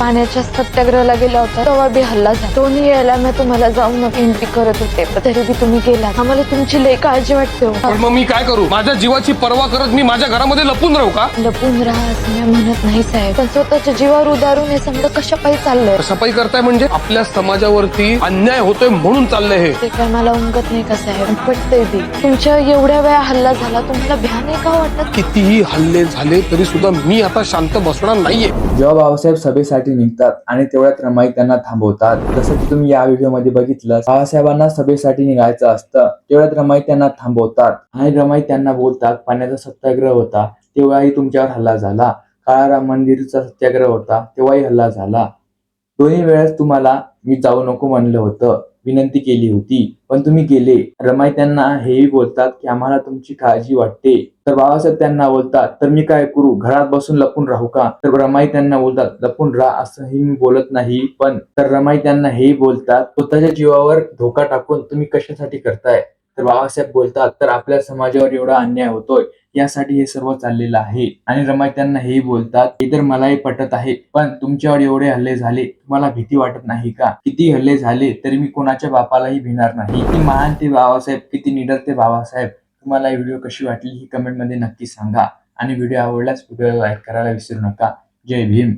पाण्याच्या सत्याग्रहाला गेला होता तेव्हा बी हल्ला झाला. दोन्ही यायला मी तुम्हाला जाऊन विनंती करत होते, तरी बी तुम्ही गेला. आम्हाला तुमची लई काळजी वाटते हो. पण मग मी काय करू? माझ्या जीवाची पर्वा करत मी माझ्या घरामध्ये लपून राहू का? लपून राहा असं मी म्हणत नाही साहेब, पण स्वतःच्या जीवावर उदारून हे समजा कशा पायी चाललंय. सफाई करताय म्हणजे आपल्या समाजावरती अन्याय होतोय म्हणून चाललंय हे. ते काय मला उमगत नाही का साहेब, पटतंय बी. तुमच्या एवढ्या वेळा हल्ला झाला, तुम्हाला भ्या नाही का वाटत? कितीही हल्ले झाले तरी सुद्धा मी आता शांत बसणार नाहीये. जेव्हा बाबासाहेब सभेसाठी निघतात आणि तेवढ्यात रमाई त्यांना थांबवतात. जसं की तुम्ही या व्हिडिओमध्ये बघितलं, बाबासाहेबांना सभेसाठी निघायचं असतं, तेवढ्यात रमाई त्यांना थांबवतात आणि रमाई त्यांना बोलतात पाण्याचा सत्याग्रह होता तेव्हाही तुमच्यावर हल्ला झाला, काळा राम मंदिरचा सत्याग्रह होता तेव्हाही हल्ला झाला. दोन्ही वेळेस तुम्हाला मी जाऊ नको म्हणलं होतं, विनंती केली होती, पण तुम्ही गेले. रमाई त्यांना हेही बोलतात की आम्हाला तुमची काळजी वाटते. तर बाबासाहेब त्यांना बोलतात तर मी काय करू, घरात बसून लपून राहू का? तर रमाई त्यांना बोलतात लपून राहा असंही मी बोलत नाही, पण तर रमाई त्यांना हेही बोलतात स्वतःच्या जीवावर धोका टाकून तुम्ही कशासाठी करताय? तर बाबासाहेब बोलतात तर आपल्या समाजावर एवढा अन्याय होतोय यासाठी हे सर्व चाललेलं आहे. आणि रमाई त्यांना हेही बोलतात हे तर मलाही पटत आहे, पण तुमच्यावर एवढे हल्ले झाले, तुम्हाला भीती वाटत नाही का? किती हल्ले झाले तरी मी कोणाच्या बापालाही भिणार नाही. किती महान ते बाबासाहेब, किती निडर ते बाबासाहेब. तुम्हाला ही व्हिडिओ कशी वाटली ही कमेंटमध्ये नक्की सांगा आणि व्हिडिओ आवडल्यास व्हिडिओला लाईक करायला विसरू नका. जय भीम.